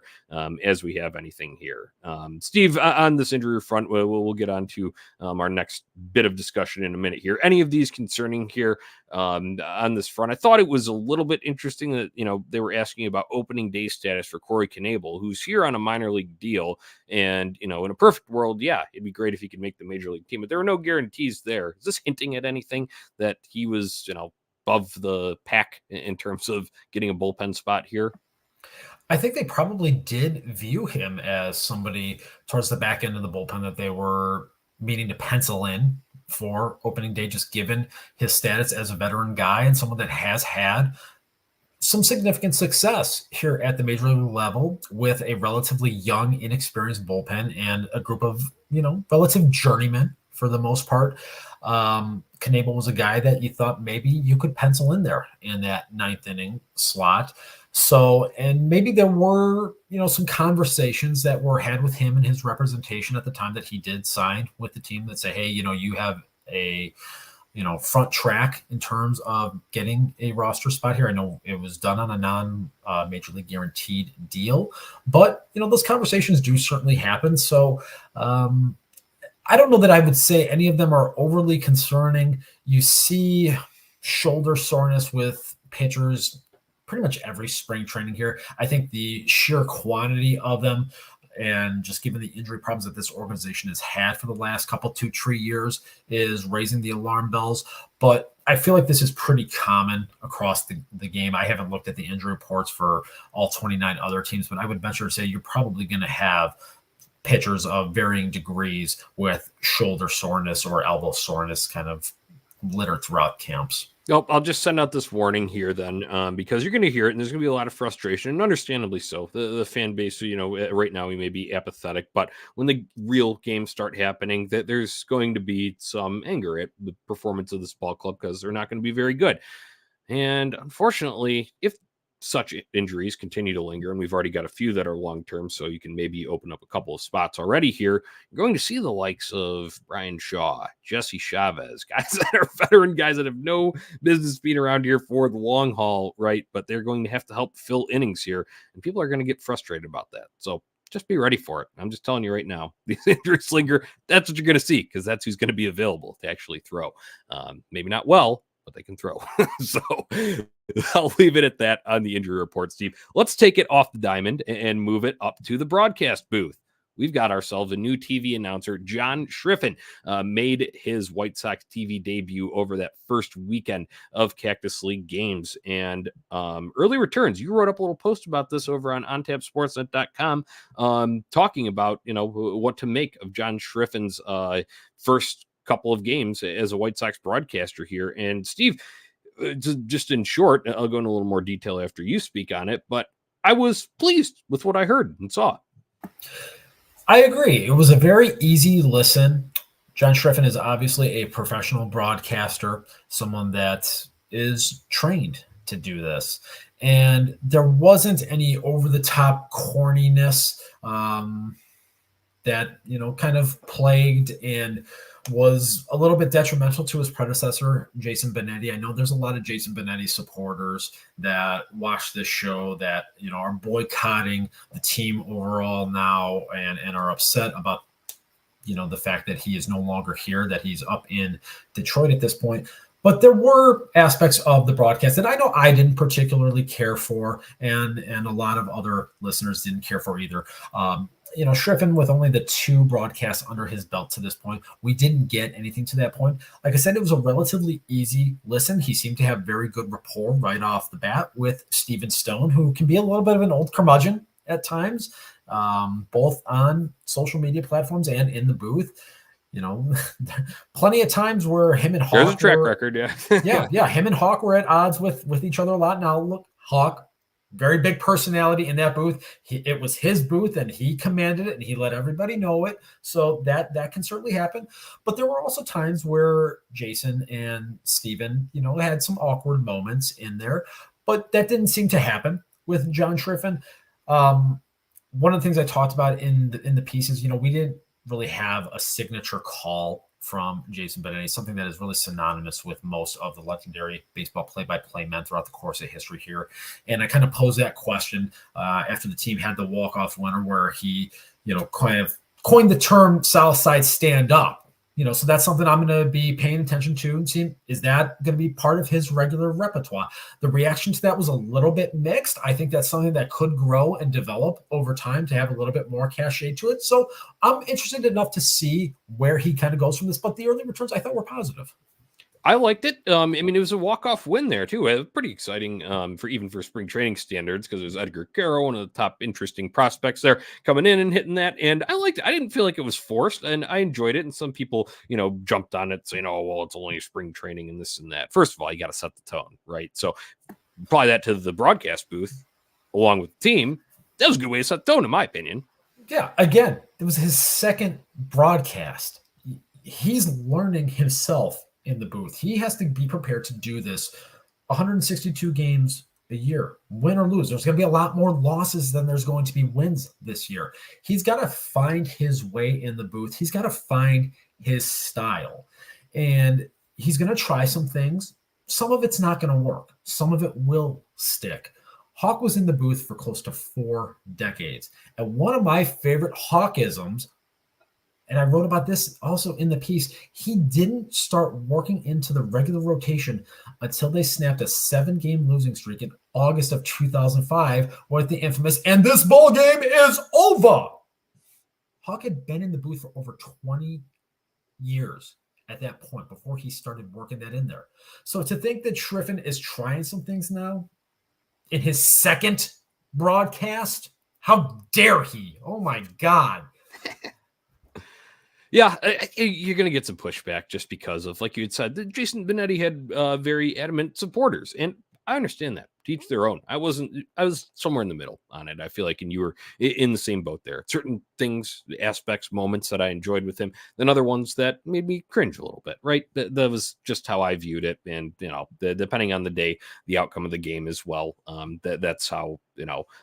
as we have anything here. Steve, on this injury front, we'll get on to our next bit of discussion in a minute here. Any of these concerning here on this front? I thought it was a little bit interesting that, they were asking about opening day status for Corey Knebel, who's here on a minor league deal. And, in a perfect world, yeah, it'd be great if he could make the major league team, but there are no guarantees there. Is this hinting at anything that he was, above the pack in terms of getting a bullpen spot here? I think they probably did view him as somebody towards the back end of the bullpen that they were meaning to pencil in for opening day, just given his status as a veteran guy and someone that has had some significant success here at the major league level with a relatively young, inexperienced bullpen and a group of, relative journeymen for the most part. Knebel was a guy that you thought maybe you could pencil in there in that ninth inning slot. So, and maybe there were, some conversations that were had with him and his representation at the time that he did sign with the team that say, hey, you have a, front track in terms of getting a roster spot here. I know it was done on a non-major league guaranteed deal, but, those conversations do certainly happen. So, I don't know that I would say any of them are overly concerning. You see shoulder soreness with pitchers pretty much every spring training here. I think the sheer quantity of them and just given the injury problems that this organization has had for the last couple, 2-3 years is raising the alarm bells. But I feel like this is pretty common across the game. I haven't looked at the injury reports for all 29 other teams, but I would venture to say you're probably going to have pitchers of varying degrees with shoulder soreness or elbow soreness kind of littered throughout camps. Nope, I'll just send out this warning here then, because you're going to hear it, and there's going to be a lot of frustration, and understandably so. The fan base, right now we may be apathetic, but when the real games start happening, that there's going to be some anger at the performance of this ball club because they're not going to be very good. And unfortunately, if such injuries continue to linger, and we've already got a few that are long-term, so you can maybe open up a couple of spots already here, you're going to see the likes of Brian Shaw, Jesse Chavez, guys that are veteran guys that have no business being around here for the long haul, right? But they're going to have to help fill innings here, and people are going to get frustrated about that. So just be ready for it. I'm just telling you right now, these injuries linger. That's what you're going to see, because that's who's going to be available to actually throw. Maybe not well, but they can throw. So I'll leave it at that on the injury report, Steve. Let's take it off the diamond and move it up to the broadcast booth. We've got ourselves a new TV announcer. John Schriffen made his White Sox TV debut over that first weekend of Cactus League games. And early returns, you wrote up a little post about this over on ontapsportsnet.com, talking about, what to make of John Schriffen's first couple of games as a White Sox broadcaster here. And Steve, just in short, I'll go into a little more detail after you speak on it, but I was pleased with what I heard and saw. I agree. It was a very easy listen. John Schriffen is obviously a professional broadcaster, someone that is trained to do this. And there wasn't any over-the-top corniness that, kind of plagued and was a little bit detrimental to his predecessor, Jason Benetti. I know there's a lot of Jason Benetti supporters that watch this show that, are boycotting the team overall now and are upset about, the fact that he is no longer here, that he's up in Detroit at this point. But there were aspects of the broadcast that I know I didn't particularly care for, and a lot of other listeners didn't care for either. Schriffen, with only the 2 broadcasts under his belt to this point, we didn't get anything to that point. Like I said, it was a relatively easy listen. He seemed to have very good rapport right off the bat with Stephen Stone, who can be a little bit of an old curmudgeon at times, both on social media platforms and in the booth. Plenty of times where him and Hawk. There's a track record, yeah. Him and Hawk were at odds with each other a lot. Now, look, Hawk, very big personality in that booth. It was his booth, and he commanded it, and he let everybody know it. So that can certainly happen. But there were also times where Jason and Steven, had some awkward moments in there. But that didn't seem to happen with John Schriffen. One of the things I talked about in the pieces, we didn't really have a signature call from Jason Benetti, something that is really synonymous with most of the legendary baseball play-by-play men throughout the course of history here. And I kind of posed that question after the team had the walk-off winner where he, kind of coined the term South Side stand up. So that's something I'm going to be paying attention to and seeing, is that going to be part of his regular repertoire? The reaction to that was a little bit mixed. I think that's something that could grow and develop over time to have a little bit more cachet to it. So I'm interested enough to see where he kind of goes from this, but the early returns I thought were positive. I liked it. It was a walk-off win there too. It was pretty exciting for spring training standards, because it was Edgar Quero, one of the top interesting prospects there, coming in and hitting that. And I liked it. I didn't feel like it was forced, and I enjoyed it. And some people, jumped on it saying, "Oh, well, it's only spring training and this and that." First of all, you got to set the tone, right? So apply that to the broadcast booth along with the team. That was a good way to set the tone, in my opinion. Yeah. Again, it was his second broadcast. He's learning himself in the booth. He has to be prepared to do this 162 games a year, win or lose. There's going to be a lot more losses than there's going to be wins this year. He's got to find his way in the booth. He's got to find his style, and he's going to try some things. Some of it's not going to work. Some of it will stick. Hawk was in the booth for close to 4 decades. And one of my favorite Hawkisms, and I wrote about this also in the piece, he didn't start working into the regular rotation until they snapped a 7-game losing streak in August of 2005 with the infamous, "and this ball game is over." Hawk had been in the booth for over 20 years at that point before he started working that in there. So to think that Schriffen is trying some things now in his second broadcast, how dare he? Oh my God. Yeah, you're going to get some pushback just because of, like you had said, Jason Benetti had very adamant supporters, and I understand that. To each their own. I was somewhere in the middle on it. I feel like, and you were in the same boat there. Certain things, aspects, moments that I enjoyed with him, then other ones that made me cringe a little bit, right? That was just how I viewed it, and depending on the day, the outcome of the game as well. That's how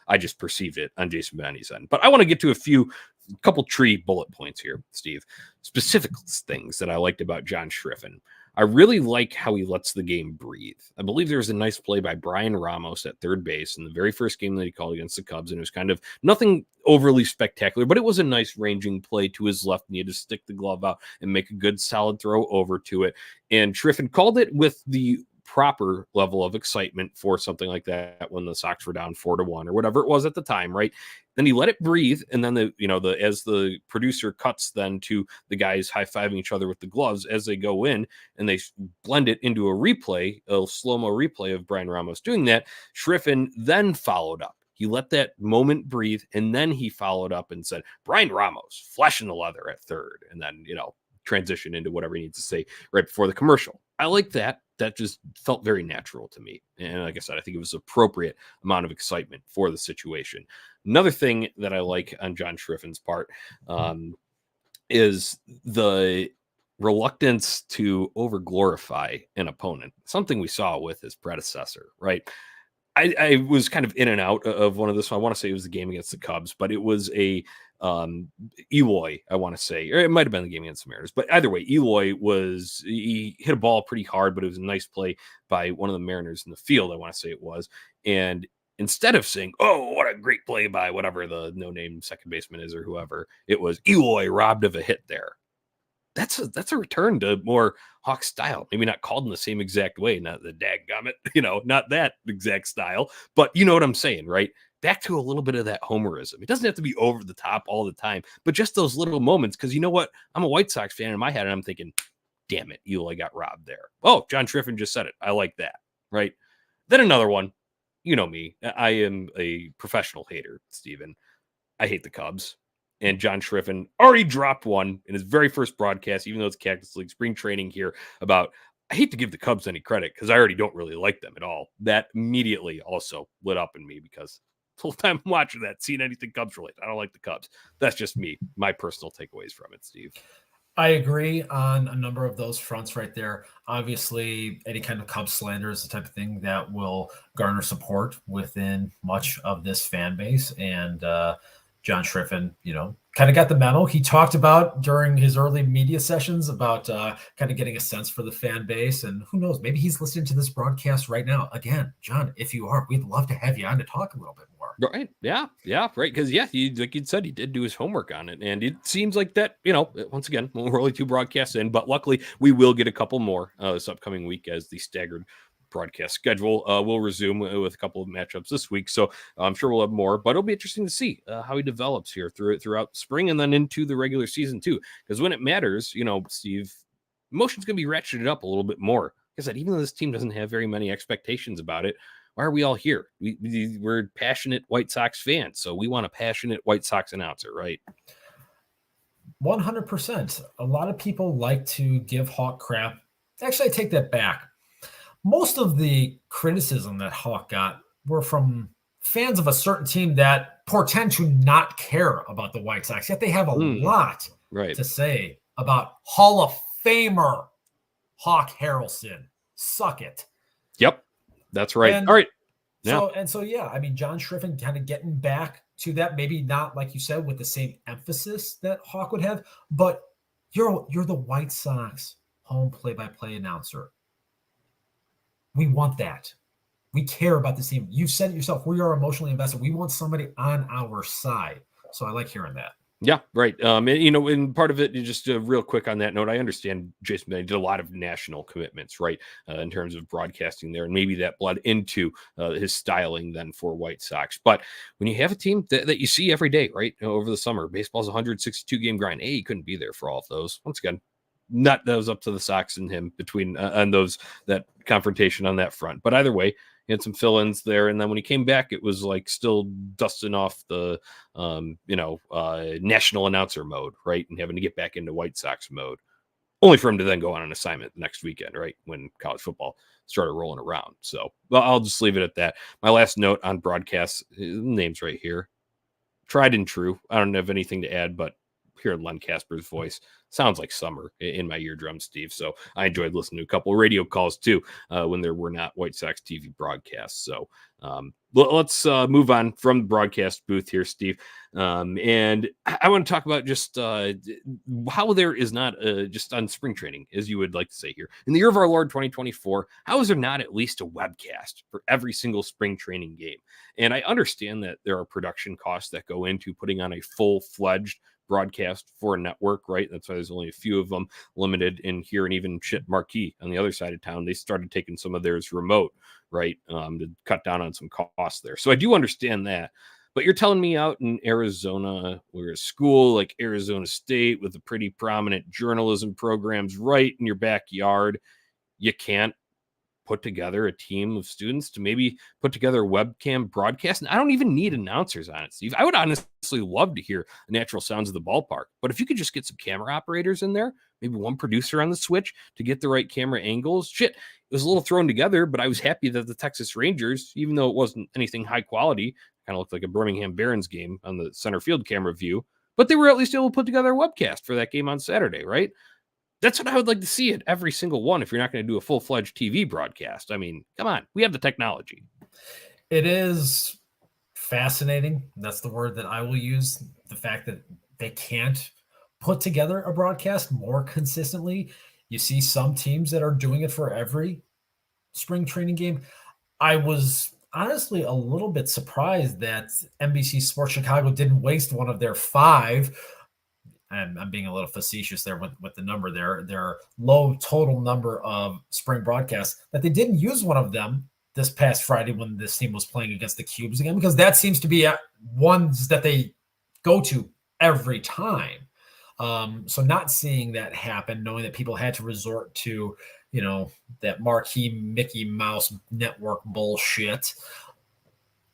I just perceived it on Jason Benetti's end. But I want to get to a couple tree bullet points here, Steve. Specific things that I liked about John Schriffen. I really like how he lets the game breathe. I believe there was a nice play by Brian Ramos at third base in the very first game that he called against the Cubs, and it was kind of nothing overly spectacular, but it was a nice ranging play to his left, and he had to stick the glove out and make a good solid throw over to it. And Schriffen called it with the proper level of excitement for something like that when the Sox were down 4-1 or whatever it was at the time, right? Then he let it breathe, and then as the producer cuts then to the guys high-fiving each other with the gloves as they go in, and they blend it into a slow-mo replay of Brian Ramos doing that. Schriffen then followed up. He let that moment breathe, and then he followed up and said, "Brian Ramos, flesh in the leather at third," and then transition into whatever he needs to say right before the commercial. I like that. That just felt very natural to me. And like I said, I think it was appropriate amount of excitement for the situation. Another thing that I like on John Schriffen's part is the reluctance to over-glorify an opponent, something we saw with his predecessor, right? I was kind of in and out of one of this. I want to say it was the game against the Cubs, but it was Eloy, I want to say, or it might have been the game against the Mariners, but either way, he hit a ball pretty hard, but it was a nice play by one of the Mariners in the field, I want to say it was. And instead of saying, "Oh, what a great play by whatever the no-name second baseman is or whoever," it was, "Eloy robbed of a hit there." that's a return to more Hawk style. Maybe not called in the same exact way, not the dadgummit, not that exact style, but you know what I'm saying, right? Back to a little bit of that homerism. It doesn't have to be over the top all the time, but just those little moments. Because you know what? I'm a White Sox fan in my head, and I'm thinking, damn it, Eloy got robbed there. Oh, John Schriffen just said it. I like that, right? Then another one. You know me. I am a professional hater, Steven. I hate the Cubs. And John Schriffen already dropped one in his very first broadcast, even though it's Cactus League spring training here, about I hate to give the Cubs any credit because I already don't really like them at all. That immediately also lit up in me because the whole time I'm watching that, seeing anything Cubs related, I don't like the Cubs. That's just me, my personal takeaways from it, Steve. I agree on a number of those fronts right there. Obviously, any kind of Cubs slander is the type of thing that will garner support within much of this fan base. And John Schriffen, kind of got the memo. He talked about during his early media sessions about kind of getting a sense for the fan base. And who knows, maybe he's listening to this broadcast right now. Again, John, if you are, we'd love to have you on to talk a little bit more. Right. Yeah. Right. Because, he, like you said, he did do his homework on it. And it seems like that, once again, we're only 2 broadcasts in, but luckily we will get a couple more this upcoming week as the staggered broadcast schedule will resume with a couple of matchups this week. So I'm sure we'll have more, but it'll be interesting to see how he develops here throughout spring and then into the regular season too. Because when it matters, Steve, emotion's going to be ratcheted up a little bit more. Like I said, even though this team doesn't have very many expectations about it, why are we all here? We're passionate White Sox fans, so we want a passionate White Sox announcer, right? 100%. A lot of people like to give Hawk crap. Actually, I take that back. Most of the criticism that Hawk got were from fans of a certain team that portend to not care about the White Sox, yet they have a lot to say about Hall of Famer Hawk Harrelson. Suck it. Yep. That's right. All right. So, I mean, John Schriffen kind of getting back to that, maybe not, like you said, with the same emphasis that Hawk would have, but you're the White Sox home play-by-play announcer. We want that. We care about this team. You've said it yourself. We are emotionally invested. We want somebody on our side. So I like hearing that. Yeah, right. And part of it, just real quick on that note, I understand Jason did a lot of national commitments, right, in terms of broadcasting there, and maybe that bled into his styling then for White Sox. But when you have a team that you see every day, right, over the summer, baseball's 162 game grind. He couldn't be there for all of those. Once again, not that was up to the Sox and him between on that confrontation on that front. But either way, he had some fill-ins there, and then when he came back, it was like still dusting off the national announcer mode, right, and having to get back into White Sox mode, only for him to then go on an assignment next weekend, right, when college football started rolling around. So I'll just leave it at that. My last note on broadcasts, name's right here, tried and true. I don't have anything to add, but hearing Len Casper's voice sounds like summer in my eardrum, Steve. So I enjoyed listening to a couple of radio calls too when there were not White Sox TV broadcasts. So let's move on from the broadcast booth here, Steve. And I want to talk about just how there is not just on spring training, as you would like to say here, in the year of our Lord 2024, how is there not at least a webcast for every single spring training game? And I understand that there are production costs that go into putting on a full-fledged broadcast for a network, right? That's why there's only a few of them limited in here, and even Marquee on the other side of town, they started taking some of theirs remote, right, to cut down on some costs there. So I do understand that. But you're telling me out in Arizona, where a school like Arizona State with a pretty prominent journalism programs right in your backyard, you can't put together a team of students to maybe put together a webcam broadcast. And I don't even need announcers on it, Steve. I would honestly love to hear the natural sounds of the ballpark. But if you could just get some camera operators in there, maybe one producer on the switch to get the right camera angles. Shit, it was a little thrown together, but I was happy that the Texas Rangers, even though it wasn't anything high quality, kind of looked like a Birmingham Barons game on the center field camera view, but they were at least able to put together a webcast for that game on Saturday, right? That's what I would like to see at every single one if you're not going to do a full-fledged TV broadcast. I mean, come on. We have the technology. It is fascinating. That's the word that I will use. The fact that they can't put together a broadcast more consistently. You see some teams that are doing it for every spring training game. I was honestly a little bit surprised that NBC Sports Chicago didn't waste one of their 5 and I'm being a little facetious there with the number there, their low total number of spring broadcasts, that they didn't use one of them this past Friday when this team was playing against the Cubes again, because that seems to be ones that they go to every time. So not seeing that happen, knowing that people had to resort to, that marquee Mickey Mouse network bullshit.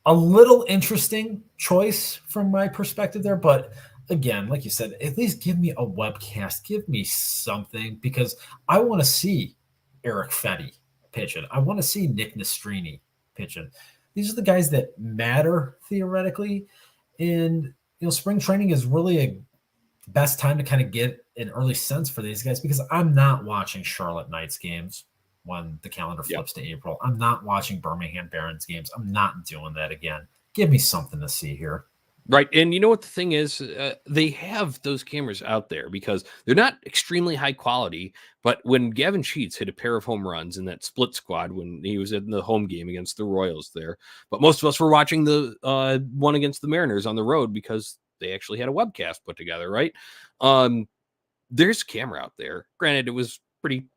A little interesting choice from my perspective there, but again, like you said, at least give me a webcast, give me something, because I want to see Eric Fetty pitching. I want to see Nick Nastrini pitching. These are the guys that matter theoretically. And, spring training is really a best time to kind of get an early sense for these guys, because I'm not watching Charlotte Knights games when the calendar flips to April. I'm not watching Birmingham Barons games. I'm not doing that again. Give me something to see here. Right. And you know what the thing is? They have those cameras out there because they're not extremely high quality. But when Gavin Sheets hit a pair of home runs in that split squad when he was in the home game against the Royals there, but most of us were watching the one against the Mariners on the road because they actually had a webcast put together, right? There's a camera out there. Granted, it was pretty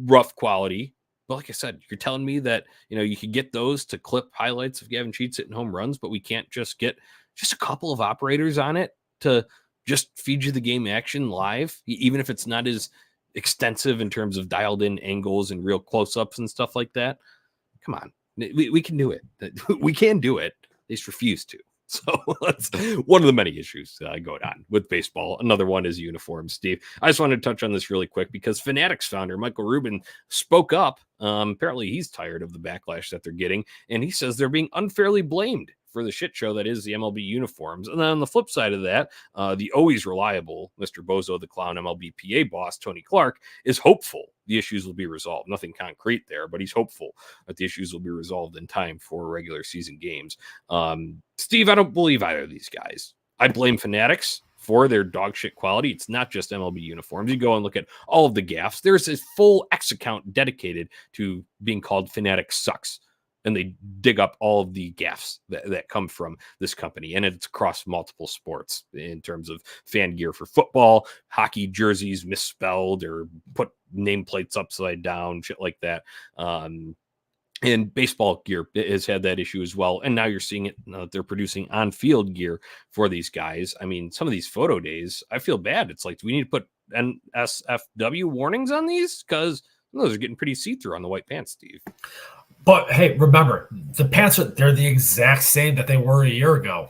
rough quality. But like I said, you're telling me that, you could get those to clip highlights of Gavin Sheets hitting home runs, but we can't just get just a couple of operators on it to just feed you the game action live, even if it's not as extensive in terms of dialed in angles and real close-ups and stuff like that. Come on. We can do it. We can do it. They just refuse to. So that's one of the many issues going on with baseball. Another one is uniforms, Steve. I just wanted to touch on this really quick because Fanatics founder Michael Rubin spoke up. Apparently he's tired of the backlash that they're getting, and he says they're being unfairly blamed for the shit show that is the MLB uniforms. And then on the flip side of that, the always reliable Mr. Bozo the Clown MLB PA boss, Tony Clark, is hopeful the issues will be resolved. Nothing concrete there, but he's hopeful that the issues will be resolved in time for regular season games. Steve, I don't believe either of these guys. I blame Fanatics for their dog shit quality. It's not just MLB uniforms. You go and look at all of the gaffes. There's a full X account dedicated to being called Fanatics Sucks. And they dig up all of the gaffes that come from this company. And it's across multiple sports in terms of fan gear for football, hockey jerseys misspelled or put nameplates upside down, shit like that. And baseball gear has had that issue as well. And now you're seeing it. They're producing on-field gear for these guys. I mean, some of these photo days, I feel bad. It's like, do we need to put NSFW warnings on these? Because those are getting pretty see-through on the white pants, Steve. But hey, remember, the pants they're the exact same that they were a year ago.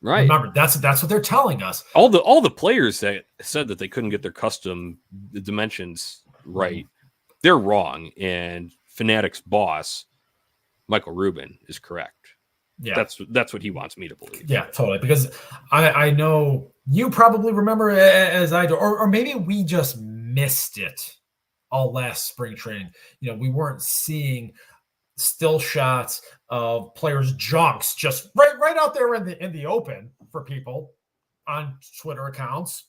Right. Remember, that's what they're telling us. All the players that said that they couldn't get their custom dimensions right, they're wrong. And Fanatics boss, Michael Rubin, is correct. Yeah. That's what he wants me to believe. Yeah, totally. Because I know you probably remember as I do, or maybe we just missed it all last spring training. We weren't seeing still shots of players' junks just right out there in the open for people on Twitter accounts.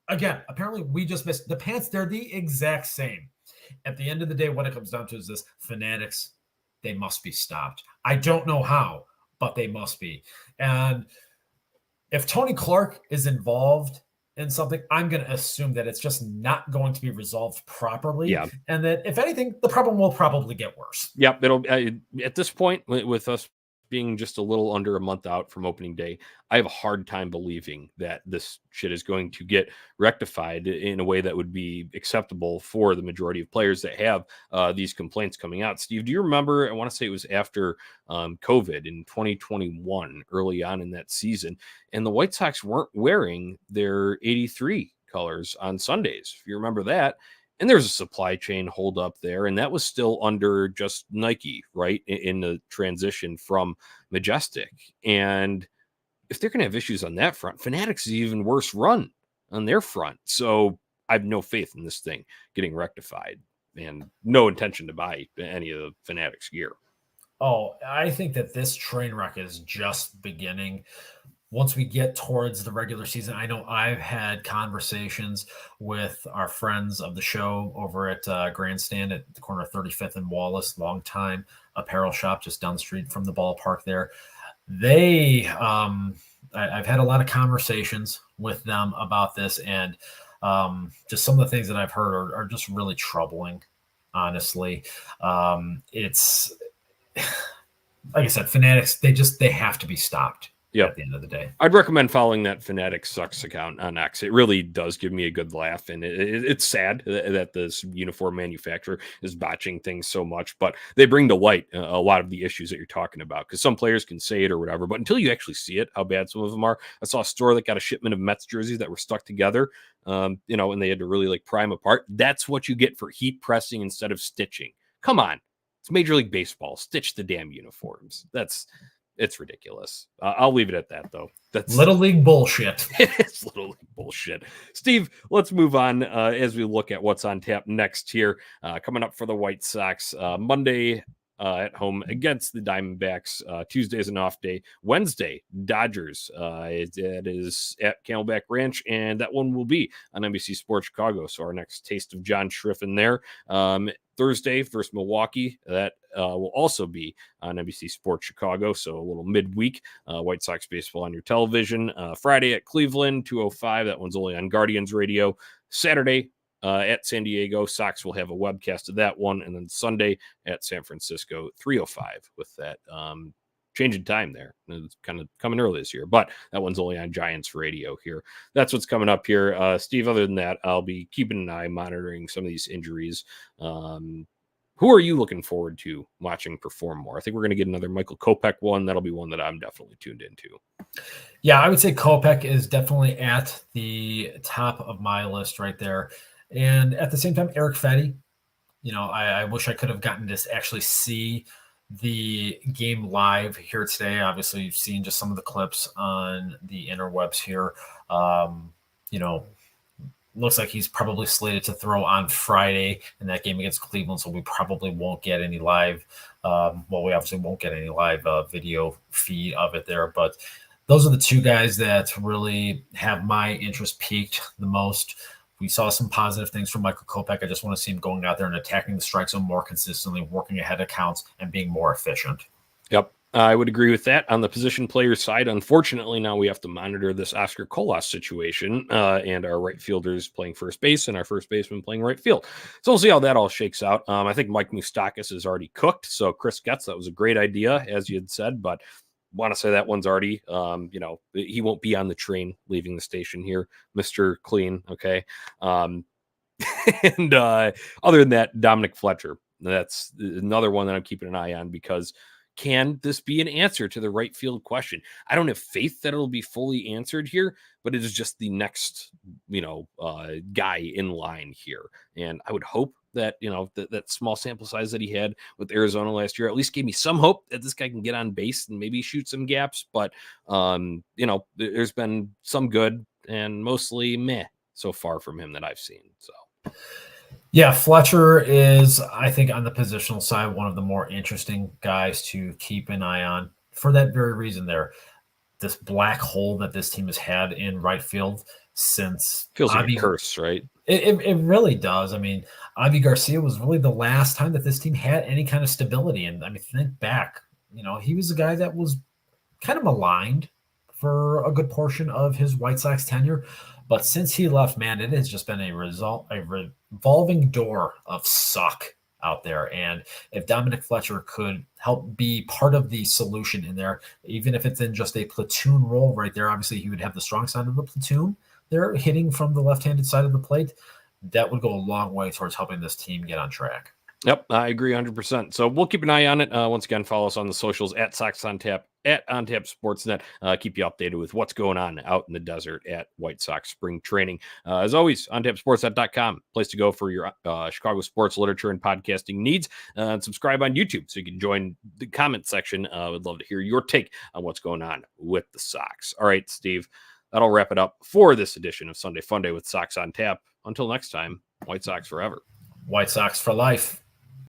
Again, apparently we just missed the pants. They're the exact same. At the end of the day, what it comes down to is this: Fanatics, they must be stopped. I don't know how, but they must be. And if Tony Clark is involved in something, I'm going to assume that it's just not going to be resolved properly. Yeah. And that if anything, the problem will probably get worse. Yep. It'll at this point, with us being just a little under a month out from opening day, I have a hard time believing that this shit is going to get rectified in a way that would be acceptable for the majority of players that have these complaints coming out. Steve, do you remember? I want to say it was after COVID in 2021, early on in that season, and the White Sox weren't wearing their 83 colors on Sundays. If you remember that. And there's a supply chain hold up there, and that was still under just Nike, right, in the transition from Majestic. And if they're going to have issues on that front, Fanatics is even worse run on their front. So I have no faith in this thing getting rectified and no intention to buy any of the Fanatics gear. Oh, I think that this train wreck is just beginning. Once we get towards the regular season, I know I've had conversations with our friends of the show over at Grandstand at the corner of 35th and Wallace, longtime apparel shop just down the street from the ballpark there. They I've had a lot of conversations with them about this, and just some of the things that I've heard are just really troubling, honestly. It's like I said, Fanatics, they have to be stopped. Yep. At the end of the day, I'd recommend following that Fanatics Sucks account on X. It really does give me a good laugh, and it's sad that this uniform manufacturer is botching things so much, but they bring to light a lot of the issues that you're talking about, because some players can say it or whatever, but until you actually see it, how bad some of them are. I saw a store that got a shipment of Mets jerseys that were stuck together, and they had to really like pry them apart. That's what you get for heat pressing instead of stitching. Come on. It's Major League Baseball. Stitch the damn uniforms. It's ridiculous. I'll leave it at that, though. That's Little League bullshit. It's Little League bullshit. Steve, let's move on as we look at what's on tap next here. Coming up for the White Sox, Monday at home against the Diamondbacks. Tuesday is an off day. Wednesday, Dodgers. It is at Camelback Ranch, and that one will be on NBC Sports Chicago. So our next taste of John Schriffen there. Thursday versus Milwaukee. That will also be on NBC Sports Chicago, so a little midweek. White Sox baseball on your television. Friday at Cleveland, 2:05. That one's only on Guardians Radio. Saturday at San Diego, Sox will have a webcast of that one, and then Sunday at San Francisco, 3:05 with that change in time there. It's kind of coming early this year, but that one's only on Giants Radio here. That's what's coming up here. Steve, other than that, I'll be keeping an eye monitoring some of these injuries. Who are you looking forward to watching perform more? I think we're going to get another Michael Kopech one. That'll be one that I'm definitely tuned into. Yeah, I would say Kopech is definitely at the top of my list right there. And at the same time, Eric Fetty. I wish I could have gotten to actually see the game live here today. Obviously, you've seen just some of the clips on the interwebs here. Looks like he's probably slated to throw on Friday in that game against Cleveland, so we probably won't get any live. We obviously won't get any live video feed of it there, but those are the two guys that really have my interest peaked the most. We saw some positive things from Michael Kopech. I just want to see him going out there and attacking the strike zone more consistently, working ahead of counts, and being more efficient. Yep, I would agree with that. On the position player side, unfortunately, now we have to monitor this Oscar Colas situation and our right fielders playing first base and our first baseman playing right field. So we'll see how that all shakes out. I think Mike Moustakas is already cooked. So Chris Getz, that was a great idea, as you had said, but want to say that one's already, he won't be on the train leaving the station here, Mr. Clean. Okay. And other than that, Dominic Fletcher, that's another one that I'm keeping an eye on, because can this be an answer to the right field question? I don't have faith that it'll be fully answered here, but it is just the next, guy in line here. And I would hope that, that small sample size that he had with Arizona last year at least gave me some hope that this guy can get on base and maybe shoot some gaps. But, there's been some good and mostly meh so far from him that I've seen. So. Yeah, Fletcher is, I think, on the positional side, one of the more interesting guys to keep an eye on for that very reason there. This black hole that this team has had in right field since... Feels like a curse, right? It really does. I mean, Avi Garcia was really the last time that this team had any kind of stability. And, I mean, think back. He was a guy that was kind of maligned for a good portion of his White Sox tenure. But since he left, man, it has just been a revolving door of suck out there. And if Dominic Fletcher could help be part of the solution in there, even if it's in just a platoon role right there, obviously he would have the strong side of the platoon there, hitting from the left-handed side of the plate. That would go a long way towards helping this team get on track. Yep, I agree 100%. So we'll keep an eye on it. Once again, follow us on the socials at Sox on Tap, at On Tap Sportsnet. Keep you updated with what's going on out in the desert at White Sox spring training. As always, ontapsportsnet.com, place to go for your Chicago sports literature and podcasting needs. And subscribe on YouTube so you can join the comment section. I would love to hear your take on what's going on with the Sox. All right, Steve, that'll wrap it up for this edition of Sunday Funday with Sox on Tap. Until next time, White Sox forever. White Sox for life.